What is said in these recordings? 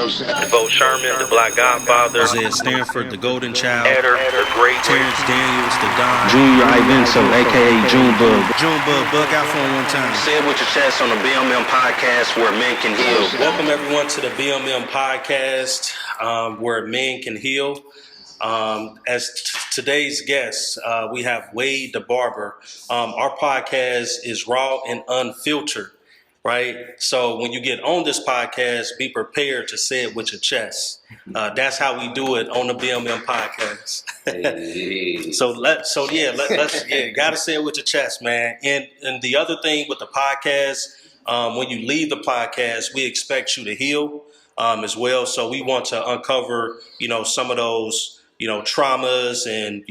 know what I'm saying? DeVoe Sherman, the Black Godfather. Isaiah Stanford, the Golden Child. Eder, the Great. Terrence Daniels, the Don. Junior Ivenso, a.k.a. Junebug. Junebug, bug out for him one time. Say it with your chest on the BMM Podcast, where men can heal. Welcome everyone to the BMM Podcast, where men can heal. As today's guest, we have Wayde The Barber. Our podcast is raw and unfiltered, right? So when you get on this podcast, be prepared to say it with your chest. That's how we do it on the BMM Podcast. Hey. Let's gotta say it with your chest, man. And the other thing with the podcast, when you leave the podcast, we expect you to heal as well. So we want to uncover, some of those, traumas and,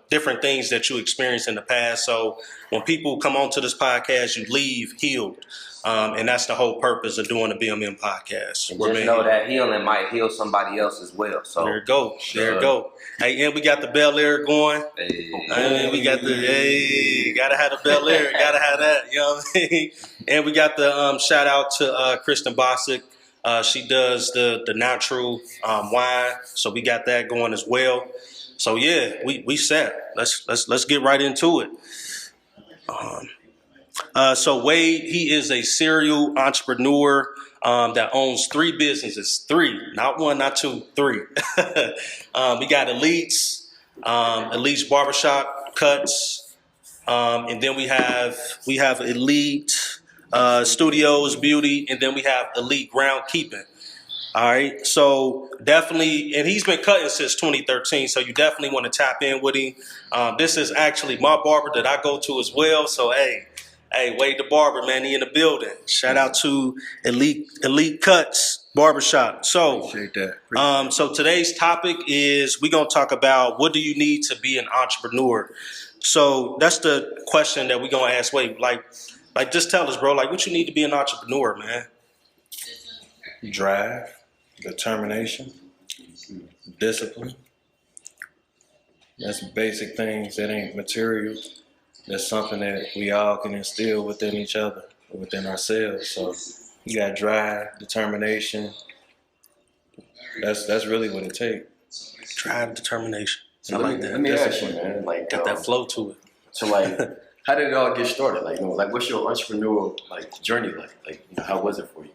different things that you experienced in the past. So when people come onto this podcast, you leave healed. And that's the whole purpose of doing the BMM Podcast. And just know that healing might heal somebody else as well. So there it go. There it go. Hey, and we got the Bel Air going. Hey. We got the, gotta have the Bel Air. Gotta have that, you know what I mean? And we got the shout out to Kristen Bosick. She does the natural wine, so we got that going as well. So yeah, we set. Let's get right into it. So Wayde, he is a serial entrepreneur that owns 3 businesses. 3, not 1, not 2, 3. We got Elite's Barbershop, Cutz, and then we have Elite Studios Beauty, and then we have Elite Groundkeeping. All right, so definitely, and he's been cutting since 2013, so you definitely want to tap in with him. This is actually my barber that I go to as well, so hey, Wayde The Barber, man, he in the building. Shout out to Elite Cutz Barbershop. So, appreciate that. So today's topic is we're gonna talk about what do you need to be an entrepreneur. So that's the question that we're gonna ask Wayde. Like, just tell us, bro. Like, what you need to be an entrepreneur, man? Drive, determination, discipline. That's basic things. That ain't material. That's something that we all can instill within each other, within ourselves. So you got drive, determination. That's really what it takes. Drive, determination. I let like me, that. Let me ask you, man. Like, Got that flow to it. So, how did it all get started? Like, what's your entrepreneurial journey like? How was it for you?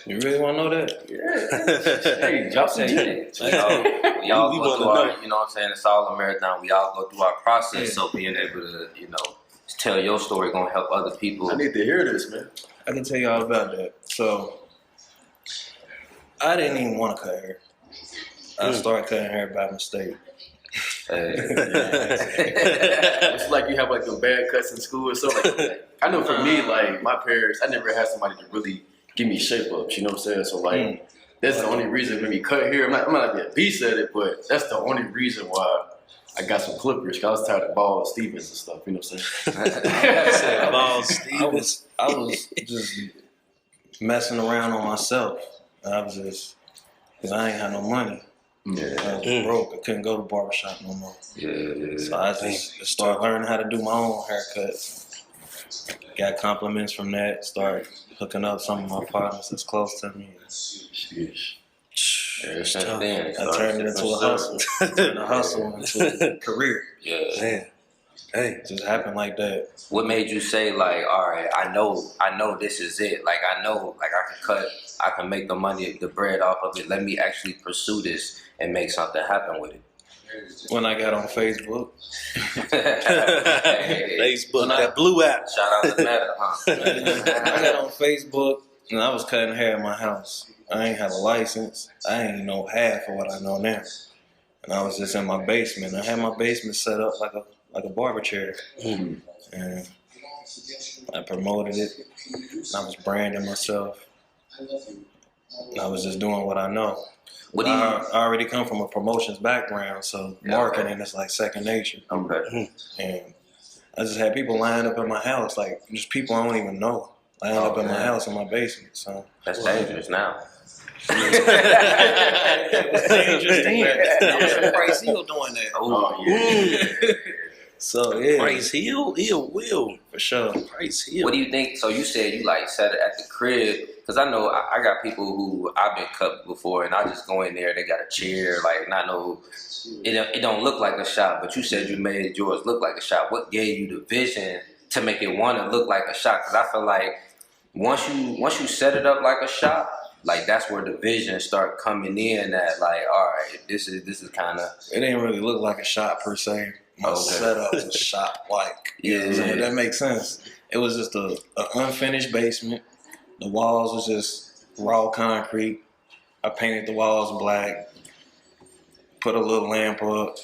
You really want to know that? Yeah. Hey, drop some details. we all go through our, it's all a marathon. We all go through our process. Yeah. So being able to, tell your story gonna help other people. I need to hear this, man. I can tell you all about that. So I didn't even want to cut hair. I started cutting hair by mistake. It's like you have the bad cuts in school or something. I know for me, my parents, I never had somebody to really give me shape ups. You know what I'm saying? So that's the only reason when we cut hair. I'm not gonna be a beast at it, but that's the only reason why I got some clippers. Cause I was tired of Ball Stevens and stuff. You know what I'm saying? Ball Stevens. I was just messing around on myself. Because I ain't had no money. Yeah. I was broke. I couldn't go to barbershop no more. Yeah. So I just started learning how to do my own haircuts. Got compliments from that. Started hooking up some of my partners that's close to me. It's I turned it into a hustle. Turned a hustle into a career. Yeah. Man. Hey. It just happened like that. What made you say all right, I know this is it. I know I can cut, I can make the money, the bread off of it. Let me actually pursue this and make something happen with it. When I got on Facebook. Facebook, that blue app. Shout out to Meta, huh? I got on Facebook and I was cutting hair in my house. I ain't have a license. I ain't know half of what I know now. And I was just in my basement. I had my basement set up like a barber chair. And I promoted it. I was branding myself. And I was just doing what I know. I already come from a promotions background, so marketing is like second nature. Okay. And I just had people lined up in my house, just people I don't even know, lined up in my house in my basement. So that's dangerous now. It was dangerous then. Bryce Hill doing that. Oh yeah. So yeah, Bryce Hill, Will for sure. Bryce Hill. What do you think? So you said you set it at the crib. because I know I got people who I've been cut before, and I just go in there, they got a chair, like not no, it don't look like a shop, but you said you made yours look like a shop. What gave you the vision to make it want to look like a shop? Because I feel like once you set it up like a shop, like that's where the vision start coming in. That like, all right, this is kind of. It didn't really look like a shop per se. My setup was a shop like. Yeah, so that makes sense. It was just a unfinished basement. The walls was just raw concrete. I painted the walls black. Put a little lamp up.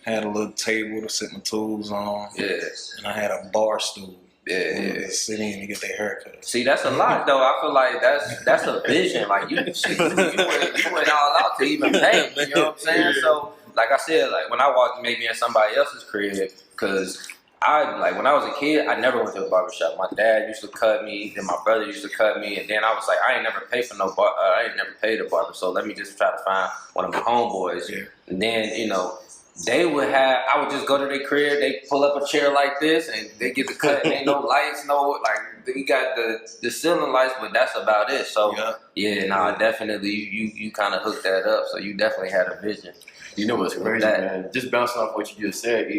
Had a little table to sit my tools on. Yeah. And I had a bar stool. Yeah. Sit in and get their haircut. See, that's a lot though. I feel like that's a vision. Like you went all out to even paint. You know what I'm saying? So, like I said, like when I walked maybe in somebody else's crib, because when I was a kid, I never went to a barbershop. My dad used to cut me, then my brother used to cut me, and then I was like, I ain't never paid for I ain't never paid a barber, so let me just try to find one of my homeboys. Yeah. And then I would just go to their crib, they pull up a chair like this, and they get the cut, and ain't no lights, we got the ceiling lights, but that's about it. So, definitely, you kind of hooked that up, so you definitely had a vision. You know what's crazy, man? Just bouncing off what you just said,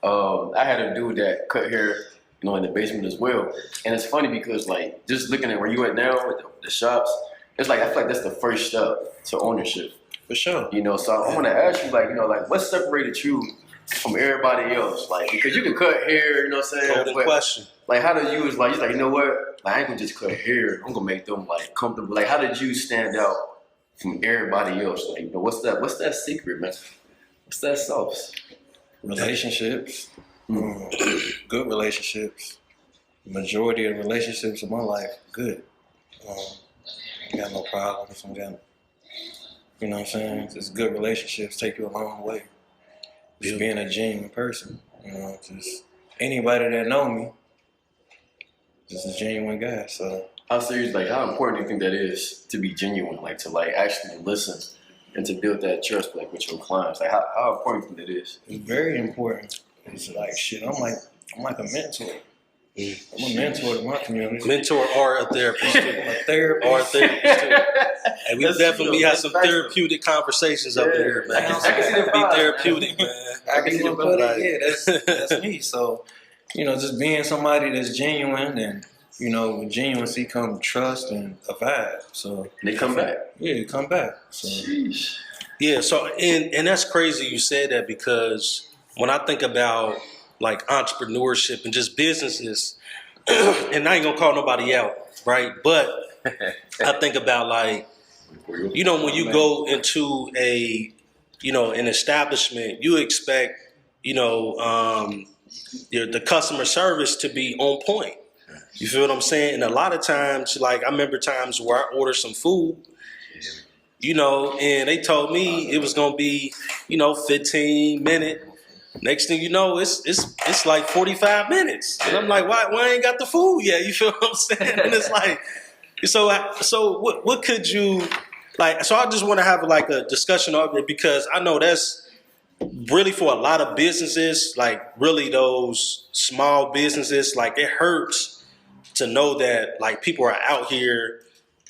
I had a dude that cut hair, in the basement as well. And it's funny because, just looking at where you at now with the shops, it's like, I feel like that's the first step to ownership. For sure. So I want to ask you, what separated you from everybody else? Because you can cut hair, you know what I'm saying? Golden question. How do you, you know what? I ain't gonna just cut hair. I'm gonna make them, comfortable. How did you stand out from everybody else? What's that secret, man? What's that sauce? Relationships. Good relationships. Majority of relationships in my life, good. I got no problems. You know what I'm saying? Just good relationships take you a long way. Just being a genuine person. Just anybody that know me, just a genuine guy. So How serious, how important do you think that is to be genuine, to actually listen and to build that trust with your clients? How important do you think that is? It's very important. It's shit. I'm like a mentor. I'm a mentor to my community. Mentor or a therapist too. A therapist. Or a therapist too. And we definitely had some therapeutic conversations up here, man. I can see the Be vibes, therapeutic, man. I can see the vibes. That's me. So, just being somebody that's genuine and, with genuinely come trust and a vibe. So they come back. Yeah, they come back. So Sheesh. Yeah, so and that's crazy you said that, because when I think about entrepreneurship and just businesses, and I ain't gonna call nobody out, right? But I think about when you go into an establishment, you expect the customer service to be on point. You feel what I'm saying? And a lot of times, I remember times where I ordered some food, and they told me it was gonna be 15 minutes. Next thing you know, it's like 45 minutes. And I'm like, why I ain't got the food yet? You feel what I'm saying? And it's so what could you, so I just want to have a discussion of it, because I know that's really for a lot of businesses, really those small businesses, it hurts to know that people are out here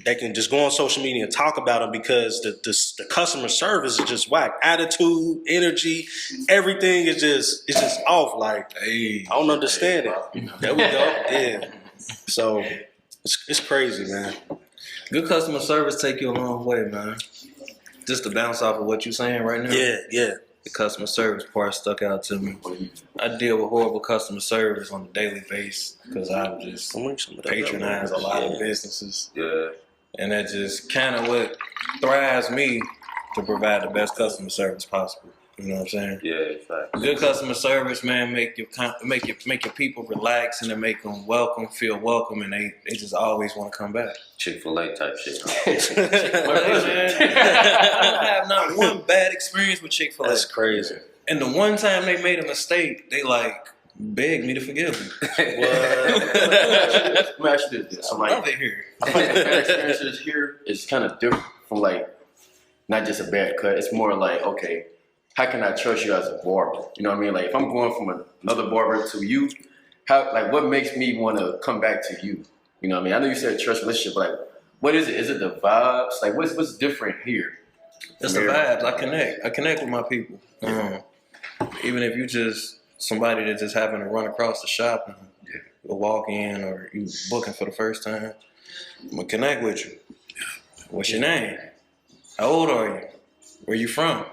that can just go on social media and talk about them, because the customer service is just whack. Attitude, energy, everything is just off. I don't understand it. There we go. Yeah. So it's crazy, man. good customer service take you a long way, man. Just to bounce off of what you're saying right now. Yeah. The customer service part stuck out to me. I deal with horrible customer service on a daily basis because I just patronize a lot of businesses. Yeah. And that just kind of what thrives me to provide the best customer service possible. You know what I'm saying? Yeah, exactly. Good customer service, man, make your people relax and then make them feel welcome, and they just always want to come back. Chick-fil-A type shit. I have not one bad experience with Chick-fil-A. That's crazy. And the one time they made a mistake, they begged me to forgive them. Let me ask you this. I love it here. I feel like the bad experiences here is kind of different from not just a bad cut. It's more okay, how can I trust you as a barber? You know what I mean? If I'm going from another barber to you, what makes me want to come back to you? You know what I mean? I know you said trust relationship, but like, what is it? Is it the vibes? Like, what's different here? It's the vibes. I connect with my people. Even if you just somebody that just happen to run across the shop and you walk in, or you booking for the first time, I'm gonna connect with you. What's your name? How old are you? Where you from?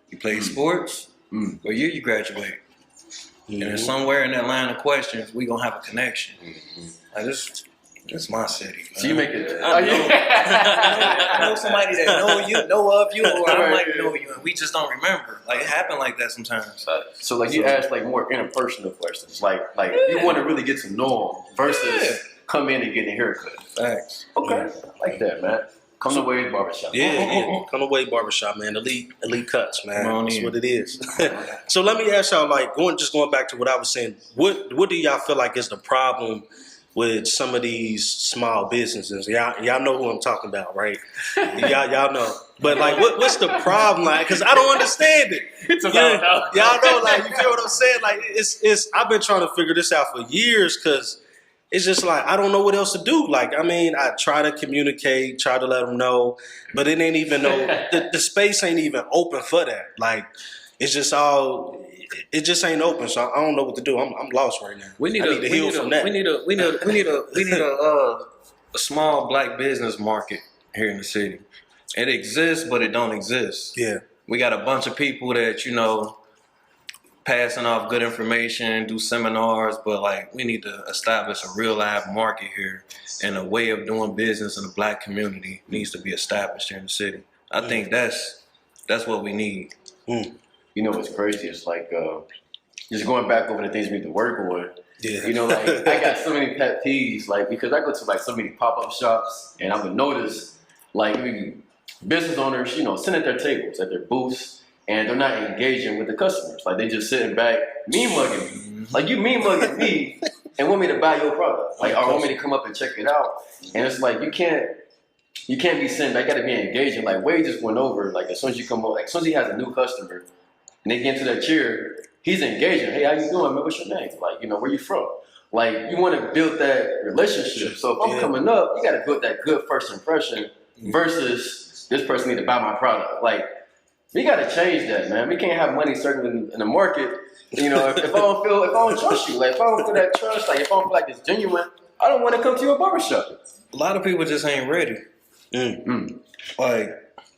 You play sports? What year you graduate? And then somewhere in that line of questions, we gonna have a connection. Like this my city. Man. So you make it. I know somebody that know of you, or I might know you, and we just don't remember. Like it happened like that sometimes. So like you ask like more interpersonal questions, like you want to really get to know them versus come in and get a haircut. Facts. Okay, I like that, man. Come to Wayde Barbershop. Yeah. Come to Wayde Barbershop, man. Elite Cutz, man. Come on That's in. what it is. So let me ask y'all, like, going back to what I was saying, what do y'all feel like is the problem with some of these small businesses? Y'all know who I'm talking about, right? y'all know. But like, what's the problem? Like, because I don't understand it. Y'all know, like, you feel what I'm saying? Like, it's. I've been trying to figure this out for years, because it's just like, I don't know what else to do. Like, I mean, I try to communicate, try to let them know, but it ain't even the space ain't even open for that. Like, it's just all, it just ain't open. So I don't know what to do. I'm lost right now. We need to heal from that. We need a small black business market here in the city. It exists, but it don't exist. Yeah. We got a bunch of people that, passing off good information, do seminars, but like we need to establish a real live market here, and a way of doing business in the black community needs to be established here in the city. I think that's what we need. You know what's crazy? It's like just going back over the things we need to work on. Yeah. You know, like I got so many pet peeves, like because I go to like so many pop-up shops, and I would notice like business owners, sitting at their tables, at their booths, and they're not engaging with the customers. Like they just sitting back, mean mugging me. Like you mean mugging me and want me to buy your product. Like or want me to come up and check it out. And it's like you can't be sitting back, you gotta be engaging. Like Wayde just went over, like as soon as you come up, like as soon as he has a new customer and they get into that chair, he's engaging. Hey, how you doing, man? What's your name? Like, where you from? Like you wanna build that relationship. So if I'm coming up, you gotta build that good first impression versus this person need to buy my product. Like we gotta change that, man. We can't have money circling in the market. If I don't trust you, like if I don't feel that trust, like if I don't feel like it's genuine, I don't want to come to your barbershop. A lot of people just ain't ready. Like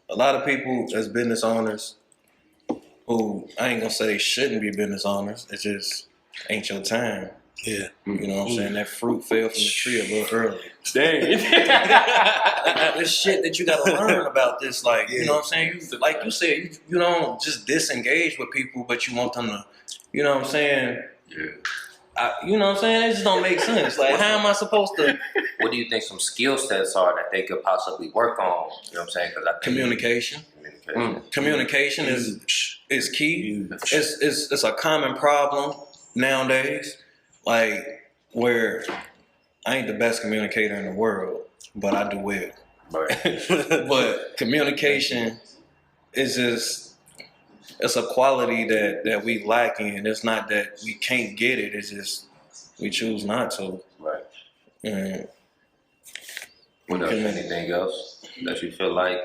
a lot of people as business owners, who I ain't gonna say they shouldn't be business owners. It just ain't your time. Yeah. You know what I'm saying? That fruit fell from the tree a little early. Dang. This shit that you gotta learn about this, like, you know what I'm saying? Like you said, you don't just disengage with people, but you want them to, you know what I'm saying? Yeah. You know what I'm saying? It just don't make sense. Like, how am I supposed to? What do you think some skill sets are that they could possibly work on? You know what I'm saying? Because I think Communication. Communication is key. It's a common problem nowadays. Like, where I ain't the best communicator in the world, but I do well. Right. But communication is just, it's a quality that we lack in. It's not that we can't get it, it's just we choose not to. Right. And What else? Anything else that you feel like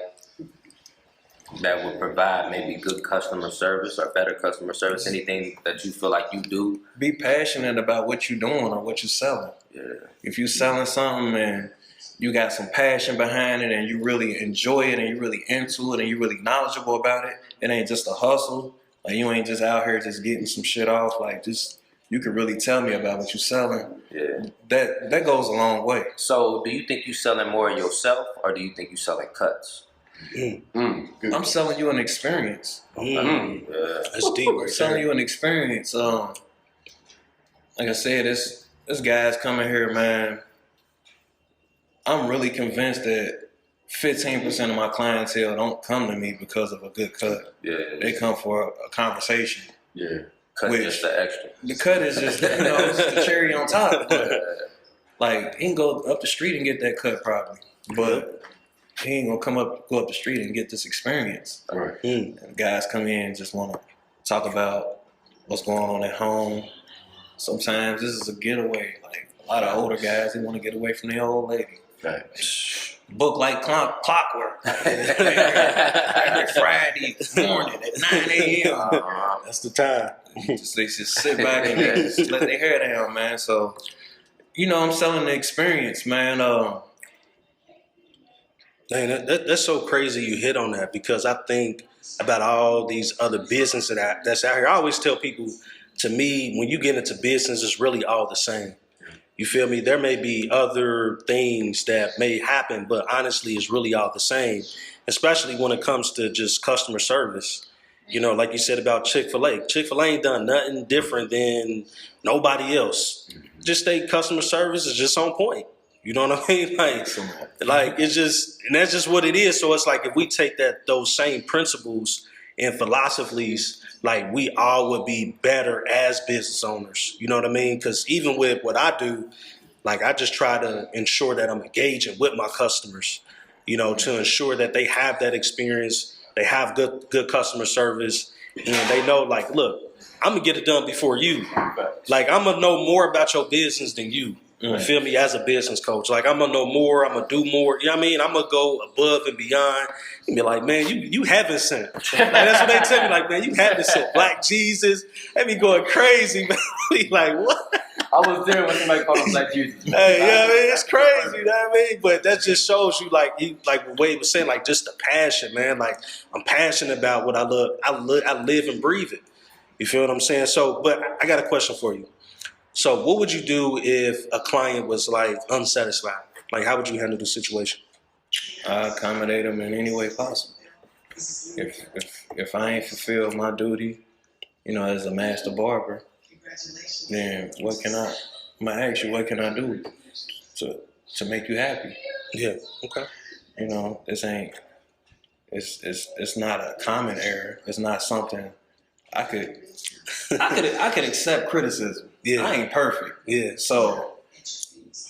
that would provide maybe good customer service or better customer service? Anything that you feel like you do? be passionate about what you're doing or what you're selling. Yeah. If you're selling something and you got some passion behind it and you really enjoy it and you're really into it and you're really knowledgeable about it, it ain't just a hustle. Like you ain't just out here just getting some shit off. Like just you can really tell me about what you're selling. Yeah. That goes a long way. So do you think you're selling more yourself or do you think you're selling Cutz? I'm selling you an experience. Yeah. That's deep right I'm selling you an experience. Like I said, this guy's coming here, man. I'm really convinced that 15% of my clientele don't come to me because of a good cut. Yeah. They come for a conversation. Yeah. Cut Which- just the extra. The cut is just, it's just the cherry on top. But, like, he can go up the street and get that cut probably. But he ain't gonna go up the street and get this experience. Right. And guys come in and just want to talk about what's going on at home. Sometimes this is a getaway. Like, A lot of older guys, they want to get away from their old lady. Right. Book like clockwork. Every Friday morning at 9 a.m. That's the time. They just sit back and just let their hair down, man. So, I'm selling the experience, man. Man, that's so crazy you hit on that, because I think about all these other businesses that's out here. I always tell people, to me, when you get into business, it's really all the same. You feel me? There may be other things that may happen, but honestly, it's really all the same, especially when it comes to just customer service. Like you said about Chick-fil-A. Chick-fil-A ain't done nothing different than nobody else. Just their customer service is just on point. You know what I mean? Like it's just, and that's just what it is. So it's like if we take those same principles and philosophies, like we all would be better as business owners. You know what I mean? Because even with what I do, like I just try to ensure that I'm engaging with my customers, to ensure that they have that experience, they have good customer service, and they know, like, look, I'm gonna get it done before you. Like I'm gonna know more about your business than you. You feel me? As a business coach, like I'm gonna know more, I'm gonna do more. You know what I mean? I'm gonna go above and beyond and be like, man, you haven't sent. Like, that's what they tell me. Like, man, you haven't sent. Black Jesus, they be going crazy, man. Be like, what? I was there when somebody called him Black Jesus. Hey, I mean, it's crazy. You know what I mean? But that just shows you, like what Wayde was saying, like just the passion, man. Like I'm passionate about what I love. I live and breathe it. You feel what I'm saying? So, but I got a question for you. So what would you do if a client was like unsatisfied? Like how would you handle the situation? I accommodate them in any way possible. If I ain't fulfilled my duty, as a master barber, then I'm gonna ask you, what can I do to make you happy? Yeah. Okay. It's not a common error. It's not something I could accept criticism. Yeah. I ain't perfect. Yeah. So,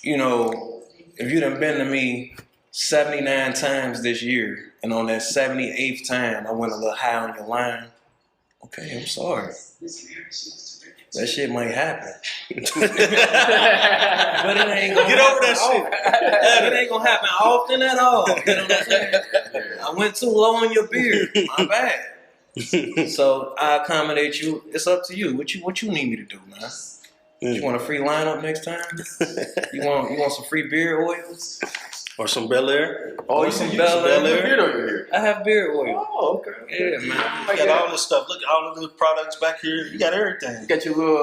if you done been to me 79 times this year, and on that 78th time I went a little high on your line, okay, I'm sorry. That shit might happen. But it ain't gonna get over that shit. It ain't gonna happen often at all. You know what I'm saying? I went too low on your beard. My bad. So I accommodate you. It's up to you. What you need me to do, man? You want a free lineup next time? You want some free beard oils? Or some Bel Air? Oh, you some see Bel Air? beard over here. I have beard oil. Oh, okay. Yeah, man. You got all this stuff. Look at all of the products back here. You got everything. You got your little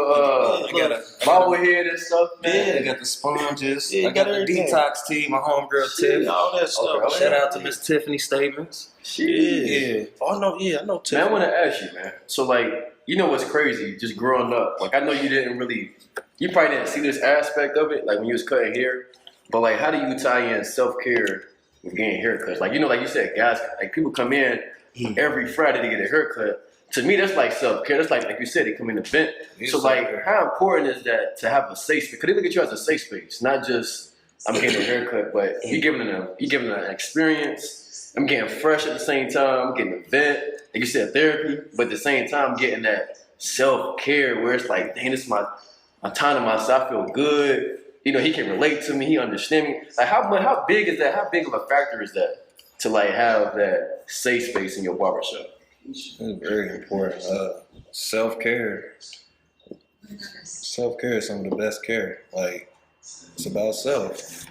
I got a bobblehead and stuff, man. Yeah, I got the sponges. Yeah, I got the everything. detox tea, my homegirl Tiff. All that stuff. Okay. Shout out to Miss Tiffany Statements. Yeah. Oh, I know Tiff. Man, I want to ask you, man. So, like, what's crazy? Just growing up, like, I know you probably didn't see this aspect of it, like when you was cutting hair. But like, how do you tie in self-care with getting haircuts? Like, like you said, guys, like people come in every Friday to get a haircut. To me, that's like self-care. That's like you said, they come in the vent. So like, how important is that to have a safe space? Because they look at you as a safe space, not just I'm getting a haircut, but you're giving them an experience. I'm getting fresh at the same time. I'm getting a vent, like you said, therapy. But at the same time, I'm getting that self-care where it's like, dang, this is my time to myself. I feel good. He can relate to me. He understands me. Like, how big is that? How big of a factor is that to like have that safe space in your barbershop? It's very important. Self-care. Self-care is some of the best care. Like, it's about self.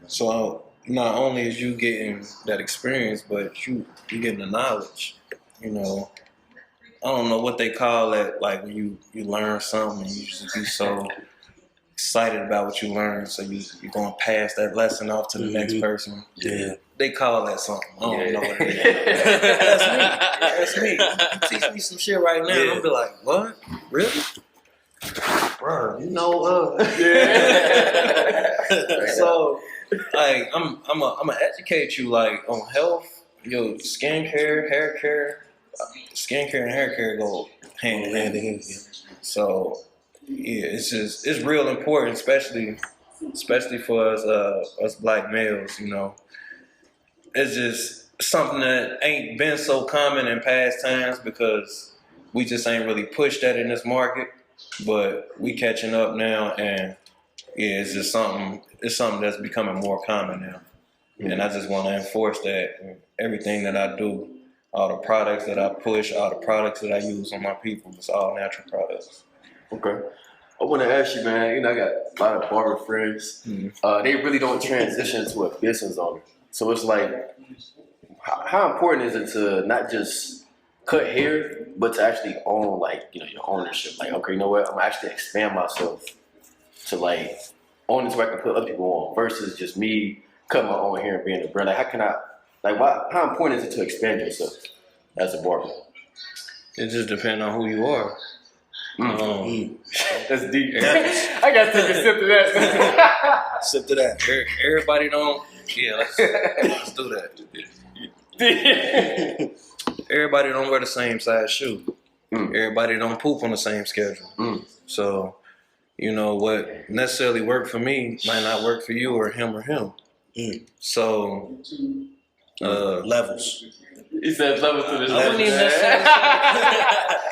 So not only is you getting that experience, but you getting the knowledge. I don't know what they call it, like when you learn something and you just be so excited about what you learned, so you're going to pass that lesson off to the next person. Yeah. They call that something. I don't know what it is. That's me. You teach me some shit right now, and I'll be like, what? Really? Bro, So, like, I'm gonna educate you, like, on health, your skincare, hair care. Skincare and hair care go hand in hand. So, yeah, it's real important, especially for us black males. It's just something that ain't been so common in past times because we just ain't really pushed that in this market. But we catching up now, and yeah, it's just something. It's something that's becoming more common now, and I just want to enforce that in everything that I do. All the products that I push, all the products that I use on my people, it's all natural products. Okay. I want to ask you, man. You know, I got a lot of barber friends. They really don't transition to a business owner. So it's like, how important is it to not just cut hair, but to actually own, like, you know, your ownership? Like, okay, you know what? I'm gonna actually expand myself to like own this where I can put other people on versus just me cutting my own hair and being a brand. Like, how can I? Like, how important is it to expand yourself as a barber? It just depends on who you are. That's deep. I gotta take a sip of that. Sip to that. Everybody don't. Yeah, let's do that. Everybody don't wear the same size shoe. Everybody don't poop on the same schedule. So, you know, what necessarily worked for me might not work for you or him. So, levels. He said levels to this. I wouldn't even necessarily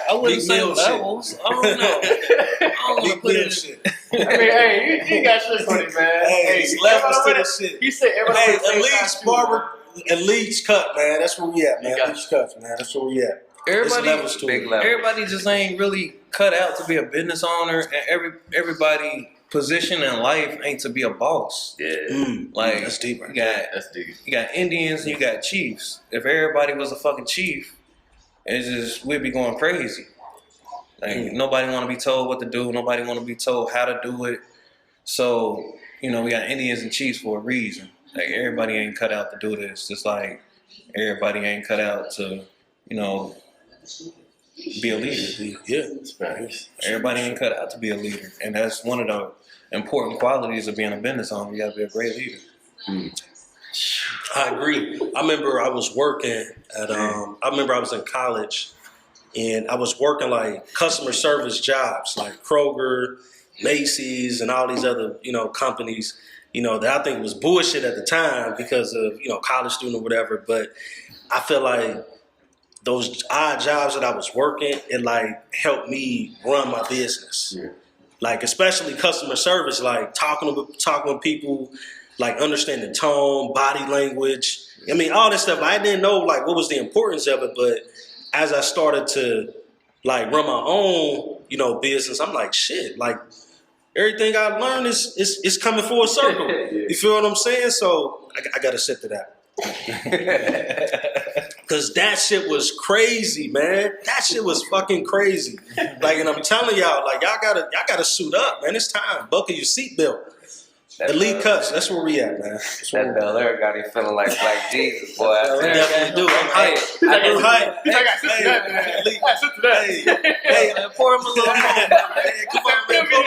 I wouldn't say levels. I don't know. I don't want to put it in. I mean, hey, he got shit on it, man. Hey, it's levels to this shit. He said everybody. Hey, Elite's barber, Elite's cut, man. That's where we at, man. Elite's cut, man. That's where we at. Everybody just ain't really cut out to be a business owner, and everybody position in life ain't to be a boss. Like that's deep. You got Indians and you got chiefs. If everybody was a fucking chief, it's just we'd be going crazy. Like nobody want to be told what to do. Nobody want to be told how to do it. So you know we got Indians and chiefs for a reason. Like everybody ain't cut out to do this. Just like everybody ain't cut out to be a leader. Yeah, everybody ain't cut out to be a leader, and that's one of the important qualities of being a business owner. You got to be a great leader. I agree. I remember I was working at. I remember I was in college, and I was working like customer service jobs, like Kroger, Macy's, and all these other companies. That I think was bullshit at the time because of college student or whatever. But I feel like those odd jobs that I was working, it like helped me run my business. Yeah. Like especially customer service, like talking with people, like understanding tone, body language. I mean, all this stuff. I didn't know like what was the importance of it, but as I started to like run my own, business, I'm like, shit, like everything I learned is coming full circle. You feel what I'm saying? So I got to sit to that. Cause that shit was crazy, man. That shit was fucking crazy. Like, and I'm telling y'all, like y'all gotta suit up, man. It's time. Buckle your seatbelt. Elite Cutz, that's where we at, man. That Bel Air got him feeling like Black Jesus, boy. I definitely do. I'm hyped. I'm hyped. Hey, pour him a little more, man. Come on, man. Pour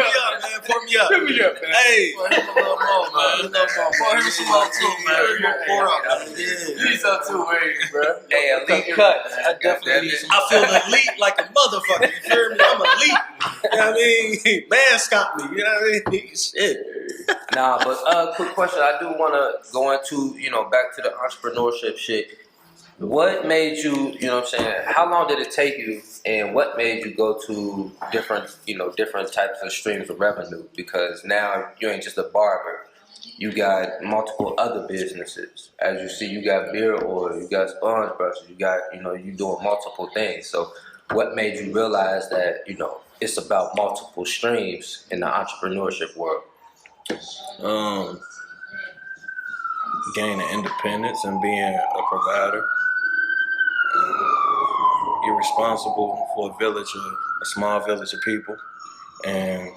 me up, man. Pour me up. Hey, pour him a little more, man. Pour him some more too, man. Pour up, man. Yeah. You need some too, Wayde, bro. Hey, Elite Cutz. I definitely need some. I feel elite like a motherfucker. You feel me? I'm elite. You know what I mean? Mascot me. You know what I mean? Shit. Nah, but quick question. I do want to go into, back to the entrepreneurship shit. What made you, what I'm saying, how long did it take you and what made you go to different types of streams of revenue? Because now you ain't just a barber. You got multiple other businesses. As you see, you got beard oil, you got sponge brushes, you got, you doing multiple things. So what made you realize that, it's about multiple streams in the entrepreneurship world? Gaining independence and being a provider. You're responsible for a small village of people, and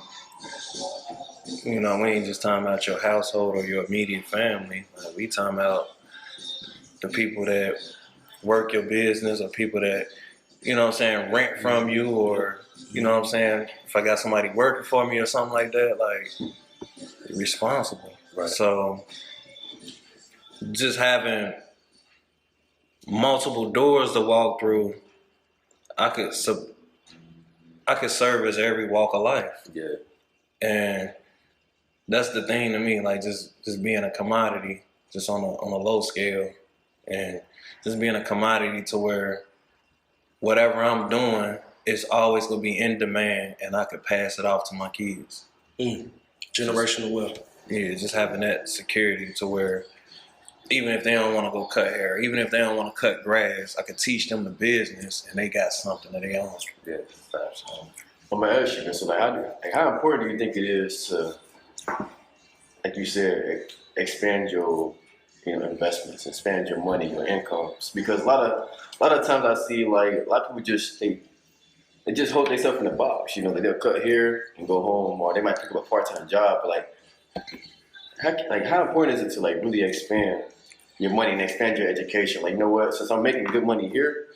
we ain't just talking about your household or your immediate family. We talking about the people that work your business or people that rent from you, or if I got somebody working for me or something like that, like you're responsible. Right. So just having multiple doors to walk through, I could service every walk of life. Yeah. And that's the thing to me, like just being a commodity, just on a low scale, and just being a commodity to where whatever I'm doing is always gonna be in demand, and I could pass it off to my kids. Generational wealth. Yeah, just having that security to where even if they don't want to go cut hair, even if they don't want to cut grass, I could teach them the business and they got something that they own. Yeah, facts. I'm gonna ask you, so how important do you think it is to, like you said, expand your investments, expand your money, your incomes? Because a lot of times I see like a lot of people just they just hold themselves in the box. They'll cut hair and go home, or they might pick up a part-time job. But how important is it to like really expand your money and expand your education? Like, you know what? Since I'm making good money here,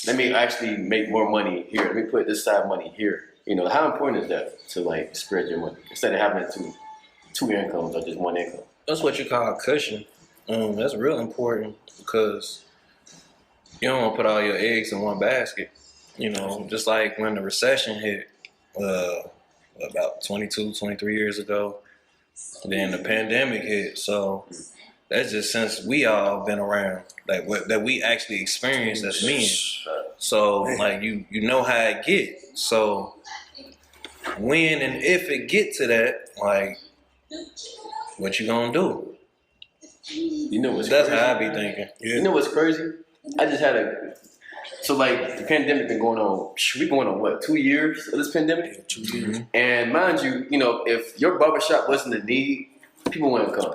let me actually make more money here. Let me put this side money here. How important is that to like spread your money instead of having two incomes or just one income? That's what you call a cushion. That's real important because you don't want to put all your eggs in one basket. Just like when the recession hit about 22, 23 years ago, then the pandemic hit. So that's just since we all been around, like that we actually experienced as men. So like you know how it get. So when and if it get to that, like what you gonna do? That's how I be thinking. You know what's crazy? I just had so like the pandemic been going on. We going on what, 2 years of this pandemic? Yeah, 2 years. And mind you, if your barbershop wasn't a need, people wouldn't come.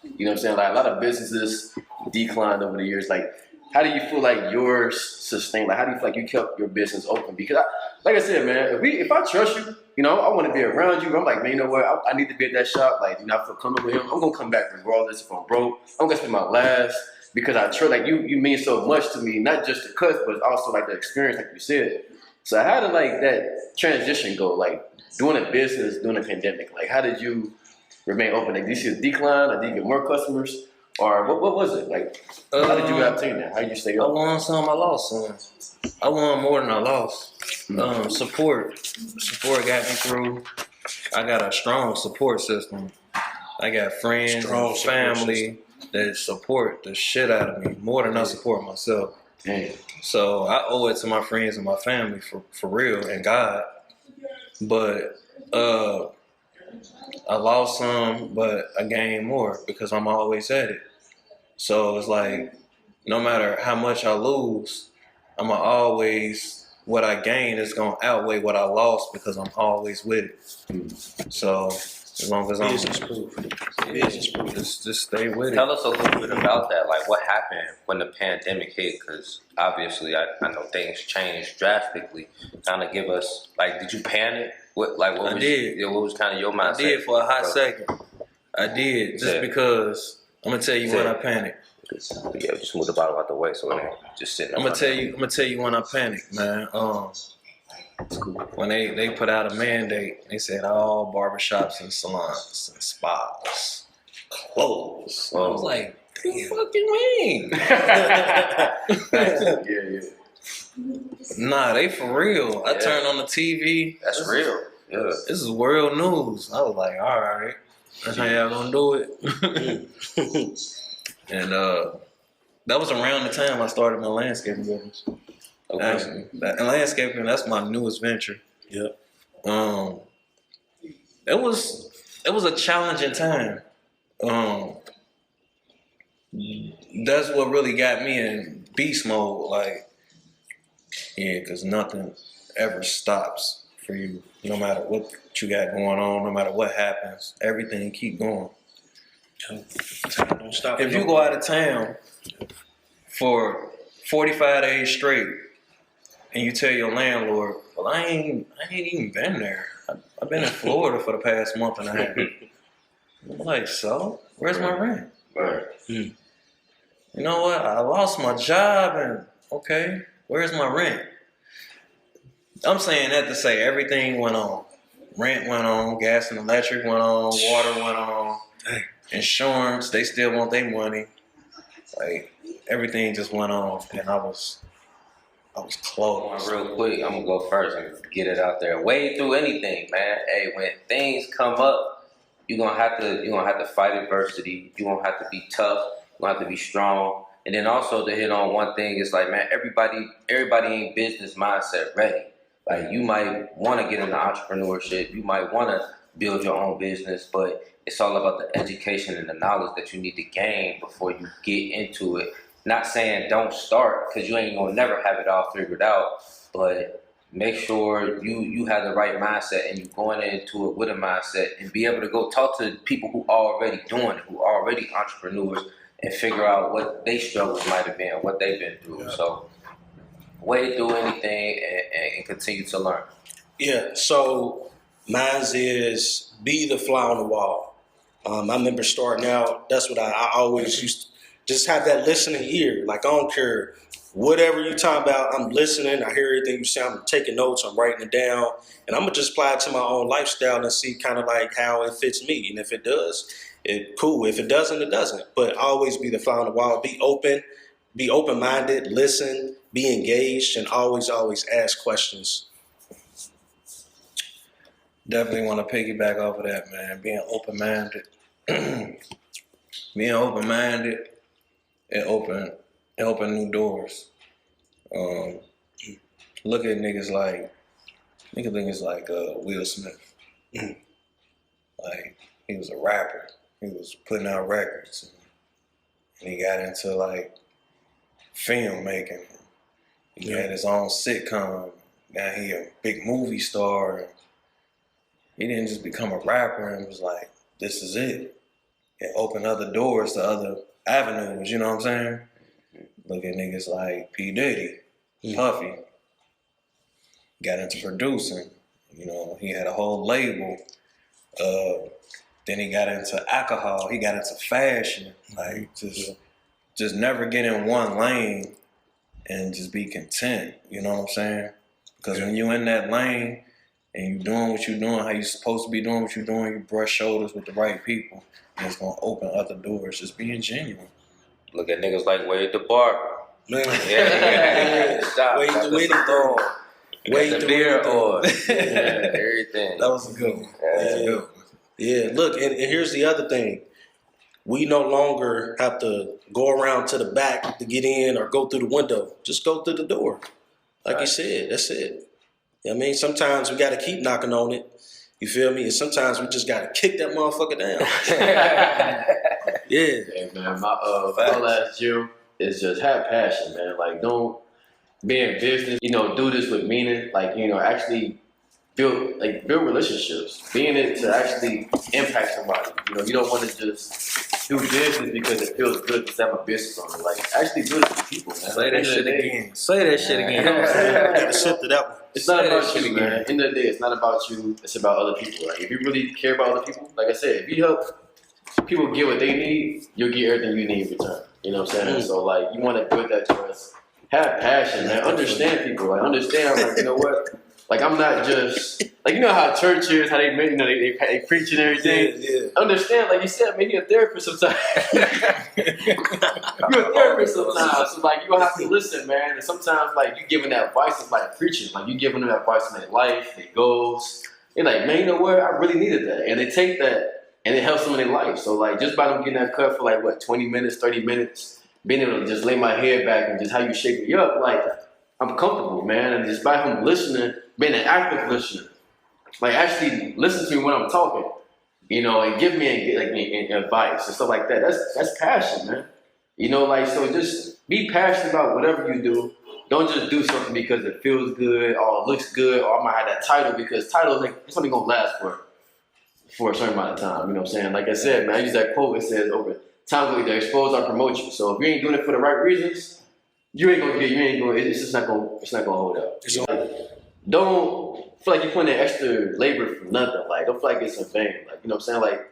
You know what I'm saying? Like a lot of businesses declined over the years. Like, how do you feel like yours sustained? Like, how do you feel like you kept your business open? Because, like I said, man, if I trust you, I want to be around you. I'm like, man, you know what? I need to be at that shop. Like, I feel comfortable with him. I'm gonna come back regardless if I'm broke. I'm gonna spend my last because I trust. Like, you mean so much to me, not just the cuts, but also like the experience, like you said. So, how did like that transition go? Like, doing a business during a pandemic. Like, how did you remain open? Like, did you see a decline? Or did you get more customers? Or what was it? Like, how did you obtain that? How did you stay I open? won some, I lost some. I won more than I lost. Support got me through. I got a strong support system. I got friends, Strong and support family that support the shit out of me more than I support myself. Damn. So I owe it to my friends and my family for real and God. But I lost some, but I gained more because I'm always at it. So it's like, no matter how much I lose, I'm always, what I gain is going to outweigh what I lost because I'm always with it. So as long as I'm Business proof. just stay with it. Tell us a little bit about that. Like, what happened when the pandemic hit? Because obviously, I know things changed drastically. Kind of give us, like, did you panic? What was kind of your mindset? I did for a hot second. I did just because I'm gonna tell you when I panicked. Yeah, just move the bottle out the way so it ain't just sitting. I'm gonna tell you when I panicked, man. When they put out a mandate, they said all barbershops and salons and spas close. I was like, what the fuck you mean? Yeah. Nah, they for real. I turned on the TV. That's real. Yeah. This is world news. I was like, all right, that's how y'all gonna do it. And that was around the time I started my landscaping business. Okay. Actually, landscaping, that's my newest venture. Yeah. It was a challenging time. That's what really got me in beast mode. Like, yeah, because nothing ever stops for you. No matter what you got going on, no matter what happens, everything keep going. Time don't stop. If you go out of town for 45 days straight and you tell your landlord, well, I ain't even been there. I've been in Florida for the past month and a half. I'm like, so? Where's my rent? Right. You know what? I lost my job and, okay, where's my rent? I'm saying that to say everything went on. Rent went on, gas and electric went on, water went on, insurance, they still want their money. Like, everything just went on and I was close. Real quick, I'm gonna go first and get it out there. Wade through anything, man. Hey, when things come up, you're gonna have to fight adversity. You're gonna have to be tough. You're gonna have to be strong. And then also to hit on one thing, it's like, man, everybody ain't business mindset ready. Like, you might want to get into entrepreneurship. You might want to build your own business, but it's all about the education and the knowledge that you need to gain before you get into it. Not saying don't start, because you ain't gonna never have it all figured out, but make sure you have the right mindset and you're going into it with a mindset, and be able to go talk to people who are already doing it, who are already entrepreneurs, and figure out what they struggles might have been, what they've been through. Yeah. So wade through anything and continue to learn. Yeah, so mine is be the fly on the wall. I remember starting out, that's what I always used to just have, that listening ear. Like, I don't care whatever you're talking about, I'm listening, I hear everything you say, I'm taking notes, I'm writing it down, and I'm gonna just apply it to my own lifestyle and see kind of like how it fits me. And if it does, cool. If it doesn't, it doesn't. But always be the fly on the wall, be open-minded, listen, be engaged, and always ask questions. Definitely want to piggyback off of that, man. Being open-minded. Being open-minded, it open new doors. Look at niggas like Will Smith. Like, he was a rapper. He was putting out records, and he got into like film making. He had his own sitcom. Now he a big movie star. He didn't just become a rapper and was like, this is it. It opened other doors to other avenues, you know what I'm saying? Look at niggas like P. Diddy, Puffy. Got into producing. You know, he had a whole label. Then he got into alcohol. He got into fashion. Like, just never get in one lane and just be content. You know what I'm saying? Because when you're in that lane and you're doing what you're doing, how you're supposed to be doing what you're doing, you brush shoulders with the right people, and it's going to open other doors. Just being genuine. Look at niggas like Wayde The Barber. Man. Stop. Wayde the beer or everything. That was a good one. Yeah, look, and here's the other thing. We no longer have to go around to the back to get in or go through the window. Just go through the door. Like you said, that's it. I mean, sometimes we got to keep knocking on it. You feel me? And sometimes we just got to kick that motherfucker down. Yeah. Hey, man, my last Jim is just have passion, man. Like, don't be in business, do this with meaning. Like, actually build relationships. Be in it to actually impact somebody. You don't want to just do business because it feels good to have a business on it. Like, actually do it for people, man. Say that shit again. Say that shit again. Gotta sit to that one. It's not about you, man. At the end of the day, it's not about you. It's about other people. Like, if you really care about other people, like I said, if you help people get what they need, you'll get everything you need in return. You know what I'm saying? So, like, you want to build that trust. Have passion, man. Understand people. Like, understand, like, you know what? Like, I'm not just, like, you know how church is, how they preach and everything. Yeah. Understand, like you said, man, you're a therapist sometimes. You're a therapist sometimes. So, like, you have to listen, man. And sometimes, like, you giving that advice is like preaching. Like, you giving them advice on their life, their goals. They're like, man, you know what? I really needed that. And they take that and it helps them in their life. So, like, just by them getting that cut for, like, 20 minutes, 30 minutes, being able to just lay my head back and just how you shake me up, like, I'm comfortable, man. And just by him listening, being an active listener, like, actually listen to me when I'm talking, and give me advice and stuff like that. That's passion, man. Like, so just be passionate about whatever you do. Don't just do something because it feels good or it looks good or I might have that title, because titles, like, it's only gonna last for a certain amount of time. You know what I'm saying? Like I said, man, I use that quote. It says, over time will either expose or promote you. So if you ain't doing it for the right reasons, it's just not gonna hold up. Don't feel like you're putting in extra labor for nothing. Like, don't feel like it's in vain. Like, you know what I'm saying? Like,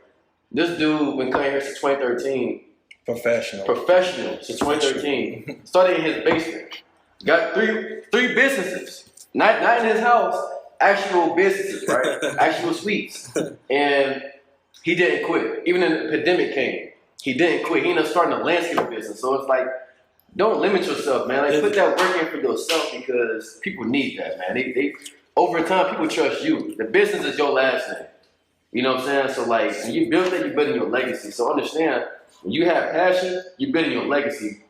this dude been coming here since 2013. Professional since 2013. Started in his basement. Got three businesses. Not in his house. Actual businesses, right? Actual suites. And he didn't quit. Even when the pandemic came, he didn't quit. He ended up starting a landscape business. So it's like, don't limit yourself, man. Like, put that work in for yourself, because people need that, man. They over time, people trust you. The business is your last name. You know what I'm saying? So, like, when you build that, you're building your legacy. So understand, when you have passion, you're building your legacy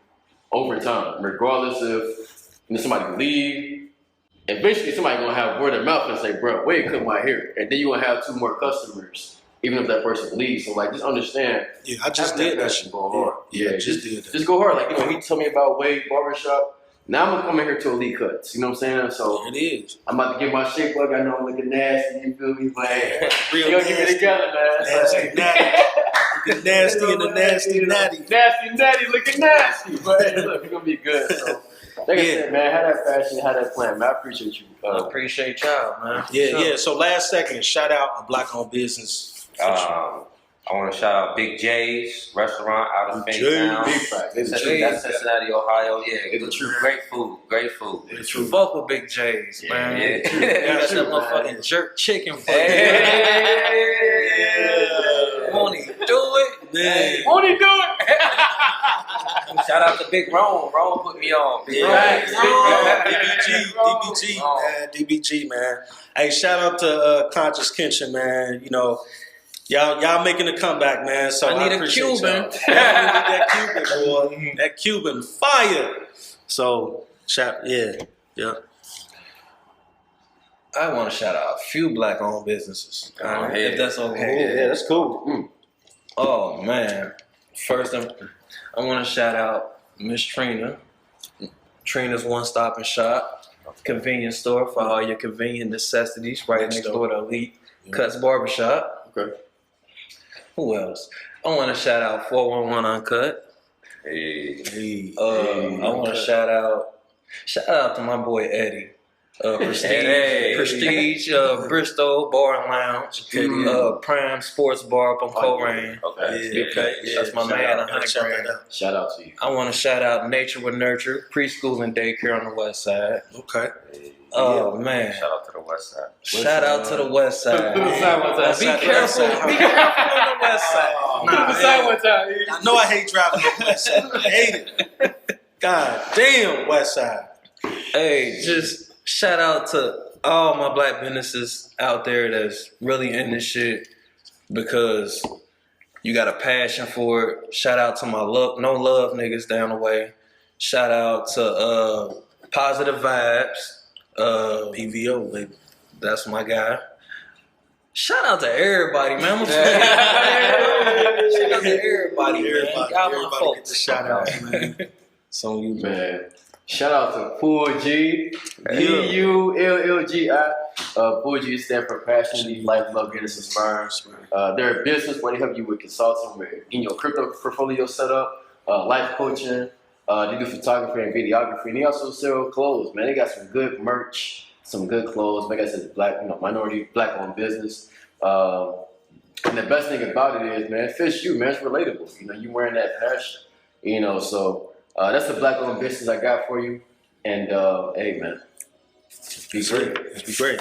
over time, regardless of somebody leave, eventually somebody gonna have word of mouth and say, bro, Wayde cut my hair. And then you gonna have 2 more customers, even if that person leaves. So like just understand. Yeah, I just did that shit. Go hard. Yeah, Yeah, just did that. Just go hard. Like, you know, he told me about Wayde Barbershop. Now I'm gonna come in here to Elite Cutz. You know what I'm saying? So It is. I'm about to get my shape up. I know I'm looking nasty, you feel me? But hey, Real you gonna get me together, man. Nasty, natty. Looking nasty and the nasty natty. Nasty, natty, looking nasty. But hey, look, it's gonna be good. So, like I Yeah. said, man, have that passion, have that plan, man. I appreciate you. I appreciate y'all, man. Yeah, Sure. yeah. So last second, shout out a black-owned business. I want to shout out Big J's restaurant out of Big Fayettetown. Big fact. It's the That's truth. Cincinnati, Ohio. Yeah, It's the truth. great food. Great food. Fuck with Big J's, man. Yeah. That's that motherfucking jerk chicken for Hey. Won't he do it? Man. Won't he do it? Shout out to Big Rome. Rome put me on. Big Yeah, Rome. DBG, man, DBG, man. Hey, shout out to Conscious Kitchen, man. You know, y'all making a comeback, man. So I need a appreciate Cuban. y'all. That Cuban, boy. That Cuban fire. So, yeah. I want to shout out a few black-owned businesses. If that's okay. Yeah, that's cool. Oh, man. First, I want to shout out Miss Trina. Trina's One Stop and Shop. Convenience store for all your convenient necessities right next door to Elite Cutz Barbershop. Okay. Who else? I want to shout out 411 Uncut. Hey. I want to shout out to my boy Eddie. Prestige, Bristol Bar and Lounge, Prime Sports Bar up on Coleraine. Okay. That's my man, 100 grand. Shout out to you. I want to shout out Nature with Nurture, preschool and daycare on the west side. Okay. Oh, man. Shout out to the West Side. Shout out to the west side. Put the sign one time. Be careful. Be careful on the west side. Put the sign one time. I know I hate driving on the west side. I hate it. God damn, west side. Hey, just shout out to all my black businesses out there that's really in this shit because you got a passion for it. Shout out to my no love niggas down the way. Shout out to Positive Vibes. PVO, baby. That's my guy. Shout out to everybody, man. Shout out to everybody, man. Y'all my Everybody folks. gets a shout out, man. It's on you, man. Man. Shout out to Pool G. PULLGI. Pool G stands for Passion, Life, Love, Goodness, Inspiring. They're a business where they help you with consulting, with getting your crypto portfolio set up, life coaching. They do photography and videography, and they also sell clothes. Man, they got some good merch, some good clothes. Like I said, black, minority, black-owned business. And the best thing about it is, man, it fits you, man. It's relatable. You wearing that passion. So that's the black-owned business I got for you. And hey, man, be great. Be great.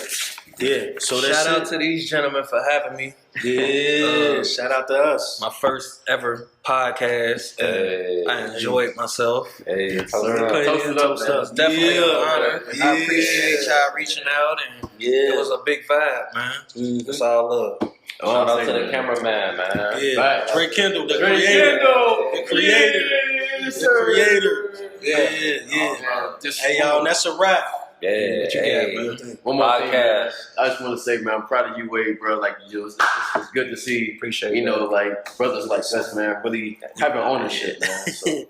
Yeah. So that's Shout out to these gentlemen for having me. Yeah. Shout out to us. My first ever podcast. I enjoyed myself. Hey, Toast it up, man. It's definitely an honor. Yeah. I appreciate y'all reaching out, and it was a big vibe, man. It's all love. Shout out to the cameraman, man. Yeah. Right. Trey Kendall, the Trey creator. Kendall. The creator. Yes, The sir. creator. Yeah. Oh, man. Hey, y'all, and that's a wrap. Yeah, What you got, man? One more thing, man. Podcast. I just want to say, man, I'm proud of you, Wayde, bro. Like, it's good to see, Appreciate like brothers like us, man, really having ownership, man. So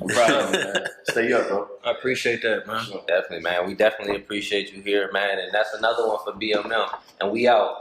I'm proud of you, man. Stay up, bro. I appreciate that, man. Definitely, man. We definitely appreciate you here, man. And that's another one for BMM. And we out.